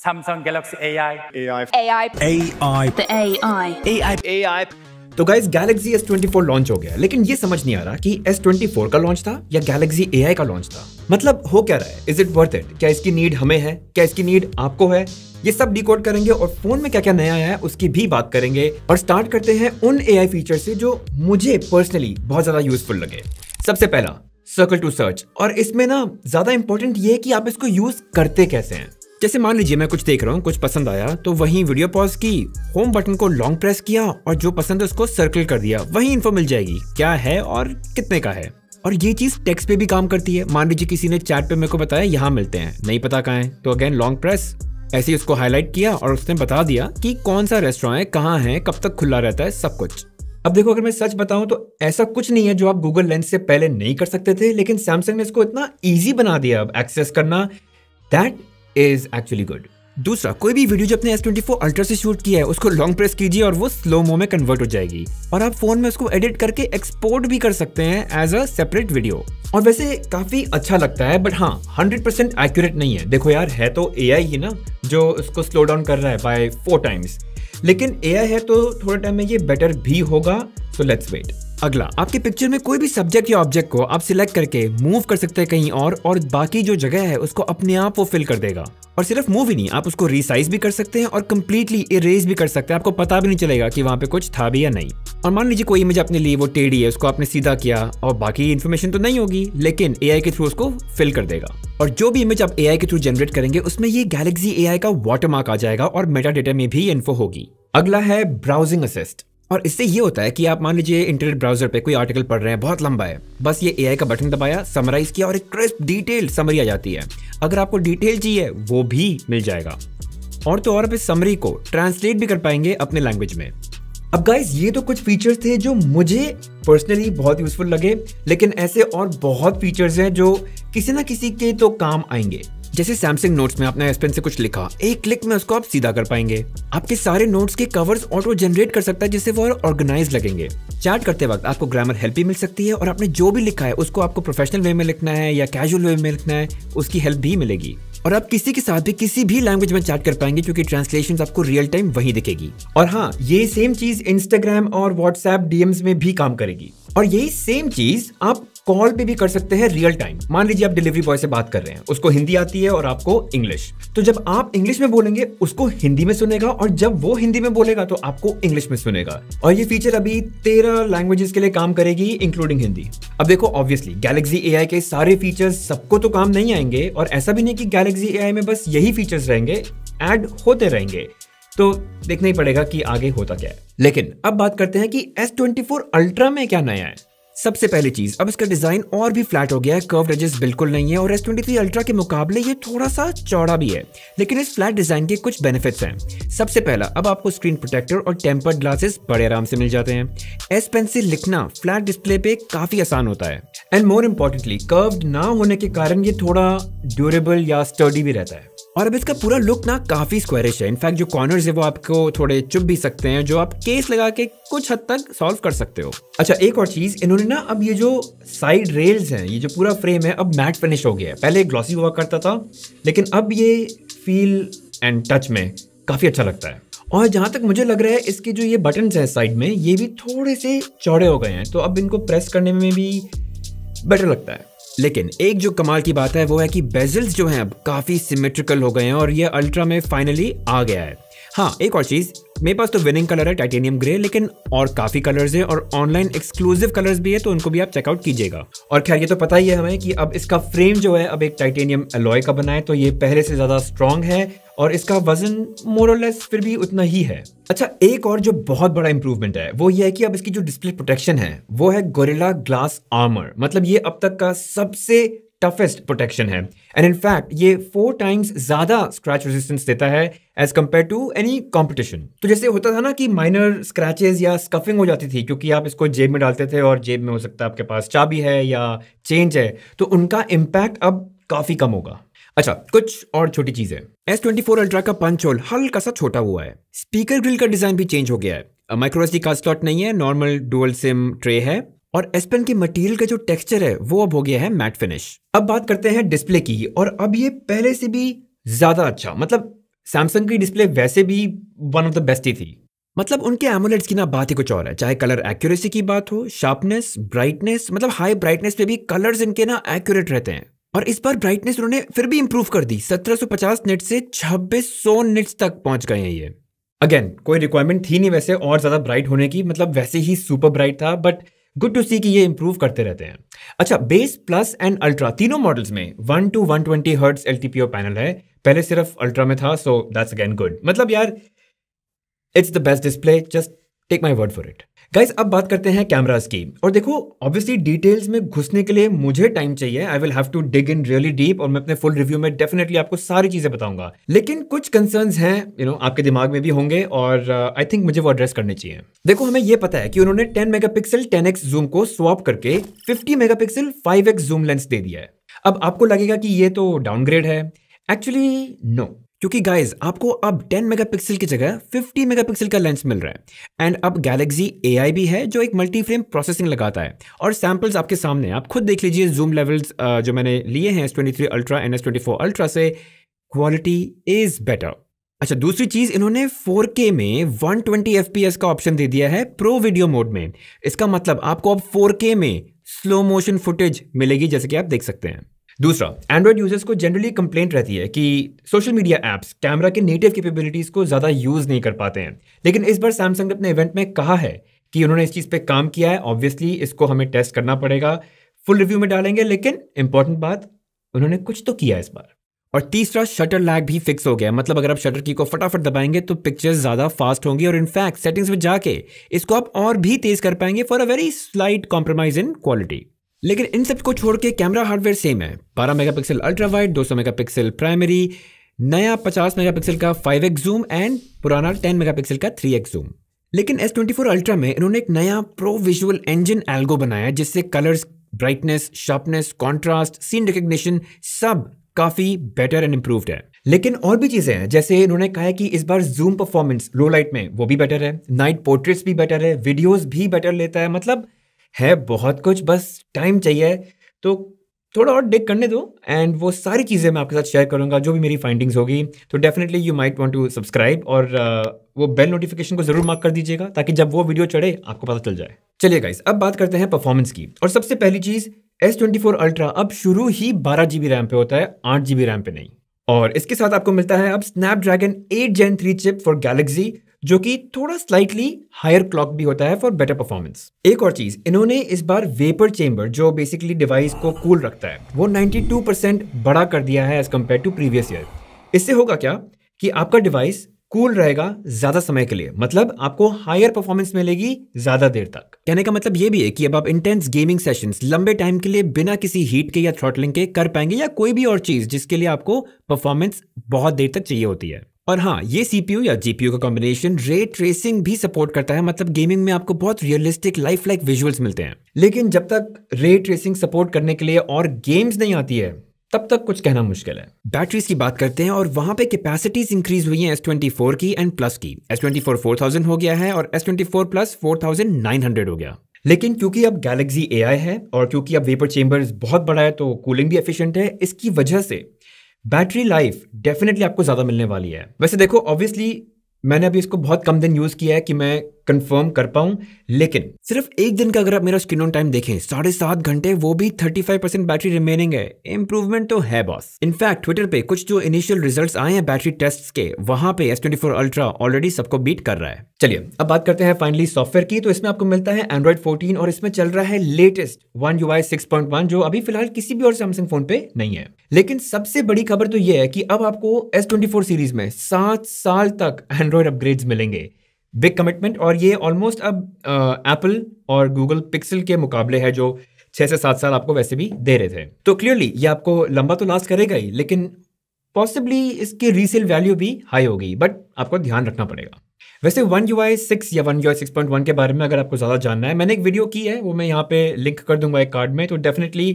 Samsung Galaxy AI. AI. The AI. AI. तो guys Galaxy S24 launch हो गया, लेकिन ये समझ नहीं आ रहा कि S24 का लॉन्च था या Galaxy AI का लॉन्च था। मतलब हो क्या रहा है? Is it worth it? क्या इसकी नीड हमें है? क्या इसकी नीड आपको है? ये सब डिकोड करेंगे और फोन में क्या क्या नया आया है उसकी भी बात करेंगे। और स्टार्ट करते हैं उन AI फीचर से जो मुझे पर्सनली बहुत ज्यादा यूजफुल लगे। सबसे पहला सर्कल टू सर्च, और इसमें ना ज्यादा इंपॉर्टेंट ये है कि आप इसको यूज करते कैसे हैं। जैसे मान लीजिए मैं कुछ देख रहा हूँ, कुछ पसंद आया तो वहीं वीडियो पॉज की, होम बटन को लॉन्ग प्रेस किया और जो पसंद है उसको सर्कल कर दिया, वहीं इन्फो मिल जाएगी क्या है और कितने का है। और ये चीज टेक्स्ट पे भी काम करती है। मान लीजिए किसी ने चैट पे मेरे को बताया यहाँ मिलते हैं, नहीं पता कहाँ है, तो अगेन लॉन्ग प्रेस, ऐसे ही उसको हाईलाइट किया और उसने बता दिया कि कौन सा रेस्टोरेंट है, कहाँ है, कब तक खुला रहता है, सब कुछ। अब देखो, अगर मैं सच बताऊं तो ऐसा कुछ नहीं है जो आप गूगल लेंस से पहले नहीं कर सकते थे, लेकिन सैमसंग ने इसको इतना ईजी बना दिया अब एक्सेस करना। That is actually good. दूसरा, कोई भी वीडियो जो अपने S24 अल्ट्रा से शूट किया है उसको लॉन्ग प्रेस कीजिए और वो स्लो मो में कन्वर्ट हो जाएगी, और आप फोन में उसको एडिट करके एक्सपोर्ट भी कर सकते हैं एज अ सेपरेट वीडियो। और वैसे काफी अच्छा लगता है, बट हाँ 100% एक्यूरेट नहीं है। देखो यार, है तो AI ही ना जो उसको स्लो डाउन कर रहा है बाय 4 टाइम्स, लेकिन AI है तो थोड़े टाइम में ये बेटर भी होगा। So let's wait. अगला, आपके पिक्चर में कोई भी सब्जेक्ट या ऑब्जेक्ट को आप सिलेक्ट करके मूव कर सकते हैं कहीं और बाकी जो जगह है उसको अपने आप वो फिल कर देगा। और सिर्फ मूव ही नहीं, आप उसको रीसाइज भी कर सकते हैं और कंप्लीटली इरेज भी कर सकते हैं, आपको पता भी नहीं चलेगा कि वहां पे कुछ था भी या नहीं। और मान लीजिए कोई इमेज अपने लिए वो टेढ़ी है, उसको आपने सीधा किया और बाकी इन्फॉर्मेशन तो नहीं होगी, लेकिन AI के थ्रू उसको फिल कर देगा। और जो भी इमेज आप AI के थ्रू जनरेट करेंगे उसमें ये Galaxy AI का वाटरमार्क आ जाएगा और मेटा डेटा में भी इन्फो होगी। अगला है ब्राउजिंग असिस्ट, और इससे ये होता है कि आप मान लीजिए इंटरनेट ब्राउजर पे कोई आर्टिकल पढ़ रहे हैं, बहुत लंबा है, बस ये AI का बटन दबाया, समराइज किया और एक क्रिस्प डिटेल समरी आ जाती है। अगर आपको डिटेल चाहिए वो भी मिल जाएगा, और तो और आप इस समरी को ट्रांसलेट भी कर पाएंगे अपने लैंग्वेज में। अब गाइस, ये तो कुछ फीचर्स थे जो मुझे पर्सनली बहुत यूजफुल लगे, लेकिन ऐसे और बहुत फीचर्स हैं जो किसी ना किसी के तो काम आएंगे। जैसे सैमसंग नोट्स में आपने एस पेन से कुछ लिखा, एक क्लिक में उसको आप सीधा कर पाएंगे। आपके सारे नोट्स के कवर्स ऑटो जनरेट कर सकता है जिससे वो और ऑर्गेनाइज लगेंगे। चैट करते वक्त आपको ग्रामर हेल्प भी मिल सकती है, और आपने जो भी लिखा है उसको आपको प्रोफेशनल वे में लिखना है या कैजुअल वे में लिखना है, उसकी हेल्प भी मिलेगी। और आप किसी के साथ भी किसी भी लैंग्वेज में चैट कर पाएंगे क्योंकि ट्रांसलेशन आपको रियल टाइम वहीं दिखेगी। और हाँ, ये सेम चीज इंस्टाग्राम और व्हाट्सएप डीएम्स में भी काम करेगी, और यही सेम चीज आप कॉल पे भी कर सकते हैं रियल टाइम। मान लीजिए आप डिलीवरी बॉय से बात कर रहे हैं, उसको हिंदी आती है और आपको इंग्लिश, तो जब आप इंग्लिश में बोलेंगे उसको हिंदी में सुनेगा, और जब वो हिंदी में बोलेगा तो आपको इंग्लिश में सुनेगा। और ये फीचर अभी 13 लैंग्वेजेस के लिए काम करेगी इंक्लूडिंग हिंदी। अब देखो, ऑब्वियसली Galaxy AI के सारे फीचर्स सबको तो काम नहीं आएंगे, और ऐसा भी नहीं कि Galaxy AI में बस यही फीचर्स रहेंगे, ऐड होते रहेंगे, तो देखना ही पड़ेगा कि आगे होता क्या है। लेकिन अब बात करते हैं कि S24 अल्ट्रा में क्या नया है। सबसे पहली चीज, अब इसका डिजाइन और भी फ्लैट हो गया है, कर्व्ड एजेस बिल्कुल नहीं है, और S23 अल्ट्रा के मुकाबले ये थोड़ा सा चौड़ा भी है। लेकिन इस फ्लैट डिजाइन के कुछ बेनिफिट्स हैं। सबसे पहला, अब आपको स्क्रीन प्रोटेक्टर और टेम्पर्ड ग्लासेस बड़े आराम से मिल जाते हैं। एस पेन से लिखना फ्लैट डिस्प्ले पे काफी आसान होता है, एंड मोर इम्पोर्टेंटली कर्व्ड ना होने के कारण ये थोड़ा ड्यूरेबल या स्टर्डी भी रहता है। और अब इसका पूरा लुक ना काफी स्क्वायरिश है। इनफैक्ट जो कॉर्नर्स है वो आपको थोड़े चुभ भी सकते हैं, जो आप केस लगा के कुछ हद तक सॉल्व कर सकते हो। अच्छा, एक और चीज, इन्होंने ना अब ये जो साइड रेल्स हैं, ये जो पूरा फ्रेम है अब मैट फिनिश हो गया है। पहले ग्लॉसी हुआ करता था, लेकिन अब ये फील एंड टच में काफी अच्छा लगता है। और जहां तक मुझे लग रहा है, इसके जो ये बटन्स हैं साइड में, ये भी थोड़े से चौड़े हो गए हैं, तो अब इनको प्रेस करने में भी बेटर लगता है। लेकिन एक जो कमाल की बात है वो है कि बेजल्स जो हैं अब काफी सिमेट्रिकल हो गए हैं, और ये अल्ट्रा में फाइनली आ गया है। हाँ, एक और चीज, मेरे पास तो विनिंग कलर है टाइटेनियम ग्रे, लेकिन और काफी कलर्स हैं और ऑनलाइन एक्सक्लूसिव कलर्स भी है, तो उनको भी आप चेकआउट कीजिएगा। और खैर, ये तो पता ही है हमें कि अब इसका फ्रेम जो है अब एक टाइटेनियम अलॉय का बना है, तो ये पहले से ज्यादा स्ट्रॉन्ग है, और इसका वजन मोर और लेस फिर भी उतना ही है। अच्छा, एक और जो बहुत बड़ा इंप्रूवमेंट है वो ये है कि अब इसकी जो डिस्प्ले प्रोटेक्शन है वो है गोरिल्ला ग्लास आर्मर। मतलब ये अब तक का सबसे टफेस्ट प्रोटेक्शन है, एंड इनफैक्ट ये 4 टाइम्स ज्यादा स्क्रैच रेजिस्टेंस देता है as compared to any competition. तो जैसे होता था ना कि माइनर स्क्रैचेस या स्कफिंग हो जाती थी क्योंकि आप इसको जेब में डालते थे और जेब में हो सकता है आपके पास चाबी है या चेंज है, तो उनका इम्पैक्ट अब काफी कम होगा। अच्छा, कुछ और छोटी चीजें, S24 अल्ट्रा का पंच होल हल्का सा छोटा हुआ है। स्पीकर ग्रिल का डिजाइन भी चेंज हो गया है। माइक्रो SD कार्ड स्लॉट नहीं है, नॉर्मल डुअल सिम ट्रे है, और एस पेन के मटेरियल का जो टेक्सचर है वो अब हो गया है मैट फिनिश। अब बात करते हैं डिस्प्ले की, और अब ये पहले से भी ज्यादा अच्छा, मतलब सैमसंग की डिस्प्ले वैसे भी वन ऑफ द बेस्ट ही थी। मतलब उनके एमोलेड्स की ना बात ही कुछ और है, चाहे कलर एक्यूरेसी की बात हो, शार्पनेस, ब्राइटनेस, मतलब हाई ब्राइटनेस पे भी कलर्स इनके ना एक्यूरेट रहते हैं। और इस बार ब्राइटनेस उन्होंने फिर भी इंप्रूव कर दी, 1750 निट्स से 2600 निट्स तक पहुंच गए हैं ये। अगेन कोई रिक्वायरमेंट थी नहीं वैसे और ज्यादा ब्राइट होने की, मतलब वैसे ही सुपर ब्राइट था, बट गुड टू सी कि ये इंप्रूव करते रहते हैं। अच्छा, बेस, प्लस एंड अल्ट्रा तीनों मॉडल्स में 1 to 120 हर्ट्ज एलटीपीओ पैनल है, पहले सिर्फ अल्ट्रा में था, सो दैट्स अगेन गुड। मतलब यार it's the best display, just take my word for it. Guys अब बात करते हैं कैमरास की, और देखो ऑब्वियसली डिटेल्स में घुसने के लिए मुझे टाइम चाहिए, I will have to dig in really deep, और मैं अपने फुल रिव्यू में डेफिनेटली आपको सारी चीजें बताऊंगा। लेकिन कुछ कंसर्न्स हैं आपके दिमाग में भी होंगे, और आई थिंक मुझे वो एड्रेस करने चाहिए। देखो हमें ये पता है कि उन्होंने 10 मेगापिक्सल 10x जूम को स्वैप करके 50 मेगापिक्सल 5x जूम लेंस दे दिया है। अब आपको लगेगा कि ये तो डाउनग्रेड है, एक्चुअली नो, क्योंकि गाइज आपको अब 10 मेगापिक्सल की जगह 50 मेगापिक्सल का लेंस मिल रहा है, एंड अब गैलेक्सी AI भी है जो एक मल्टी फ्रेम प्रोसेसिंग लगाता है, और सैंपल्स आपके सामने, आप खुद देख लीजिए जूम लेवल्स जो मैंने लिए हैं S23 ultra and S24 ultra से, क्वालिटी इज बेटर। अच्छा, दूसरी चीज, इन्होंने 4K में 120 FPS का ऑप्शन दे दिया है प्रो वीडियो मोड में। इसका मतलब आपको अब 4K में स्लो मोशन फुटेज मिलेगी, जैसे कि आप देख सकते हैं। दूसरा, एंड्रॉइड यूजर्स को जनरली कंप्लेंट रहती है कि सोशल मीडिया एप्स कैमरा के नेटिव कैपेबिलिटीज को ज्यादा यूज नहीं कर पाते हैं, लेकिन इस बार सैमसंग ने अपने इवेंट में कहा है कि उन्होंने इस चीज पे काम किया है। ऑब्वियसली इसको हमें टेस्ट करना पड़ेगा, फुल रिव्यू में डालेंगे, लेकिन इंपॉर्टेंट बात, उन्होंने कुछ तो किया इस बार। और तीसरा, शटर लैग भी फिक्स हो गया, मतलब अगर आप शटर की को फटाफट दबाएंगे तो पिक्चर्स ज्यादा फास्ट होंगी, और इनफैक्ट सेटिंग्स में जाके इसको आप और भी तेज कर पाएंगे for a very slight compromise in quality. लेकिन इन सब को छोड़ के कैमरा हार्डवेयर सेम है, 12 megapixel ultra wide, 200 megapixel primary, नया 50 मेगापिक्सल का 5x जूम एंड पुराना 10 मेगापिक्सल का 3x जूम। लेकिन S24 अल्ट्रा में इन्होंने एक नया प्रो विजुअल इंजन एल्गो बनाया है, जिससे colours, brightness, sharpness, contrast, scene recognition सब काफी बेटर एंड इंप्रूव्ड है। लेकिन और भी चीजें हैं, जैसे इन्होंने कहा है कि इस बार जूम परफॉर्मेंस लो लाइट में वो भी बेटर है, नाइट पोर्ट्रेट्स भी बेटर है, वीडियोस भी बेटर लेता है, मतलब है बहुत कुछ, बस टाइम चाहिए, तो थोड़ा और डिग करने दो, एंड वो सारी चीज़ें मैं आपके साथ शेयर करूंगा जो भी मेरी फाइंडिंग्स होगी। तो definitely you might want to subscribe, और वो बेल नोटिफिकेशन को जरूर मार्क कर दीजिएगा ताकि जब वो वीडियो चढ़े आपको पता चल जाए। चलिए गाइस, अब बात करते हैं परफॉर्मेंस की, और सबसे पहली चीज़, S24 अल्ट्रा अब शुरू ही 12 GB रैम पे होता है, 8 GB रैम पे नहीं, और इसके साथ आपको मिलता है अब Snapdragon 8 Gen 3 chip for Galaxy, जो कि थोड़ा स्लाइटली हायर क्लॉक भी होता है फॉर बेटर परफॉर्मेंस। एक और चीज, इन्होंने इस बार वेपर चेंबर, जो बेसिकली डिवाइस को कूल रखता है, वो 92% बड़ा कर दिया है as compared to previous year. इससे होगा क्या कि आपका डिवाइस कूल रहेगा ज्यादा समय के लिए, मतलब आपको हायर परफॉर्मेंस मिलेगी ज्यादा देर तक। कहने का मतलब ये भी है कि अब आप इंटेंस गेमिंग सेशंस लंबे टाइम के लिए बिना किसी हीट के या थ्रॉटलिंग के कर पाएंगे, या कोई भी और चीज जिसके लिए आपको परफॉर्मेंस बहुत देर तक चाहिए होती है। और हाँ, ये CPU या GPU का कॉम्बिनेशन रे ट्रेसिंग भी सपोर्ट करता है, मतलब गेमिंग में आपको बहुत रियलिस्टिक लाइफ लाइक विजुअल्स मिलते हैं। लेकिन जब तक रे ट्रेसिंग सपोर्ट करने के लिए और गेम्स नहीं आती है, तब तक कुछ कहना मुश्किल है। बैटरीज की बात करते हैं, और वहां पे कैपेसिटीज इंक्रीज हुई हैं S24 की एंड प्लस की। S24 4000 हो गया है, और S24 प्लस 4900 हो गया। लेकिन क्योंकि अब गैलेक्सी AI है, और क्योंकि अब वेपर चेंबर्स बहुत बड़ा है, तो कूलिंग भी एफिशिएंट है, इसकी वजह से बैटरी लाइफ डेफिनेटली आपको ज्यादा मिलने वाली है। वैसे देखो, ऑब्वियसली मैंने अभी इसको बहुत कम दिन यूज किया है कि मैं कंफर्म कर पाऊं, लेकिन सिर्फ एक दिन का अगर आप मेरा स्क्रीन ऑन टाइम देखें, 7.5 घंटे, वो भी 35% बैटरी रिमेनिंग है। इंप्रूवमेंट तो है बॉस। इनफैक्ट ट्विटर पे कुछ जो इनिशियल रिजल्ट्स आए हैं बैटरी टेस्ट्स के, वहां पे S24 अल्ट्रा ऑलरेडी सबको बीट कर रहा है। चलिए अब बात करते हैं फाइनली सॉफ्टवेयर की। तो इसमें आपको मिलता है Android 14, और इसमें चल रहा है लेटेस्ट One UI 6.1, जो अभी फिलहाल किसी भी और सैमसंग फोन पे नहीं है। लेकिन सबसे बड़ी खबर तो यह है कि अब आपको S24 सीरीज में 7 साल तक एंड्रॉइड अपग्रेड्स मिलेंगे। बिग कमिटमेंट, और ये ऑलमोस्ट अब एप्पल और गूगल पिक्सल के मुकाबले है, जो 6 से 7 साल आपको वैसे भी दे रहे थे। तो क्लियरली ये आपको लंबा तो लास्ट करेगा ही, लेकिन पॉसिबली इसकी रीसेल वैल्यू भी हाई होगी, बट आपको ध्यान रखना पड़ेगा। वैसे One UI 6 या One UI 6.1 के बारे में अगर आपको ज़्यादा जानना है, मैंने एक वीडियो की है, वो मैं यहाँ पे लिंक कर दूंगा एक कार्ड में, तो डेफिनेटली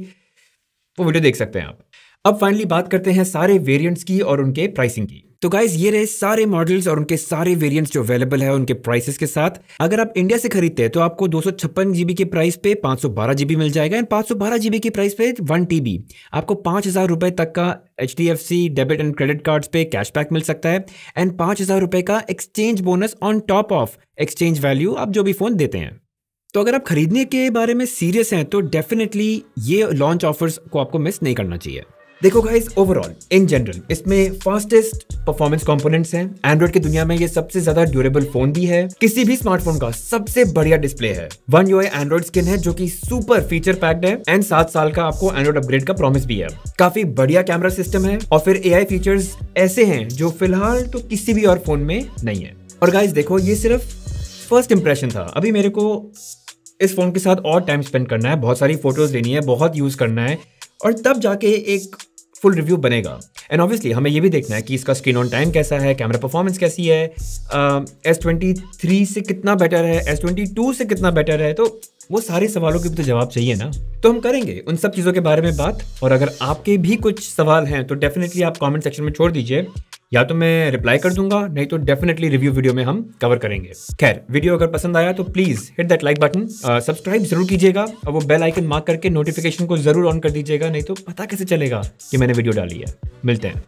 वो वीडियो देख सकते हैं आप। अब फाइनली बात करते हैं सारे वेरिएंट्स की और उनके प्राइसिंग की। तो गाइज ये रहे सारे मॉडल्स और उनके सारे वेरिएंट्स जो अवेलेबल है उनके प्राइसेस के साथ। अगर आप इंडिया से खरीदते हैं तो आपको 256 GB के प्राइस पे 512 GB मिल जाएगा एंड 512 GB के प्राइस पे 1 TB आपको 5,000 रुपए तक का HDFC debit and credit cards पे कैशबैक मिल सकता है एंड 5,000 रुपए का exchange bonus on top of exchange value आप जो भी फोन देते हैं। तो अगर आप खरीदने के बारे में सीरियस हैं तो डेफिनेटली ये लॉन्च ऑफर्स को आपको मिस नहीं करना चाहिए। देखो गाइस, ओवरऑल इन जनरल इसमें फास्टेस्ट परफॉर्मेंस कंपोनेंट्स हैं। एंड्रॉइड की दुनिया में ये सबसे ज्यादा ड्यूरेबल फोन भी है। किसी भी स्मार्टफोन का सबसे बढ़िया डिस्प्ले है। One UI एंड्रॉइड स्किन है जो कि सुपर फीचर पैक्ड है एंड 7 साल का आपको एंड्रॉइड अपग्रेड का प्रॉमिस भी है। काफी बढ़िया कैमरा सिस्टम है और फिर AI फीचर्स ऐसे हैं जो फिलहाल तो किसी भी और फोन में नहीं है। और गाइस देखो, ये सिर्फ फर्स्ट इंप्रेशन था। अभी मेरे को इस फोन के साथ और टाइम स्पेंड करना है, बहुत सारी फोटोज लेनी है, बहुत यूज करना है और तब जाके एक फुल रिव्यू बनेगा। एंड ऑब्वियसली हमें ये भी देखना है कि इसका स्क्रीन ऑन टाइम कैसा है, कैमरा परफॉर्मेंस कैसी है, S23 से कितना बेटर है, S22 से कितना बेटर है। तो वो सारे सवालों के भी तो जवाब चाहिए ना। तो हम करेंगे उन सब चीज़ों के बारे में बात। और अगर आपके भी कुछ सवाल हैं तो डेफिनेटली आप कमेंट सेक्शन में छोड़ दीजिए, या तो मैं रिप्लाई कर दूंगा, नहीं तो डेफिनेटली रिव्यू वीडियो में हम कवर करेंगे। खैर, वीडियो अगर पसंद आया तो please hit that like button, subscribe जरूर कीजिएगा और वो बेल आइकन मार्क करके नोटिफिकेशन को जरूर ऑन कर दीजिएगा, नहीं तो पता कैसे चलेगा कि मैंने वीडियो डाली है। मिलते हैं।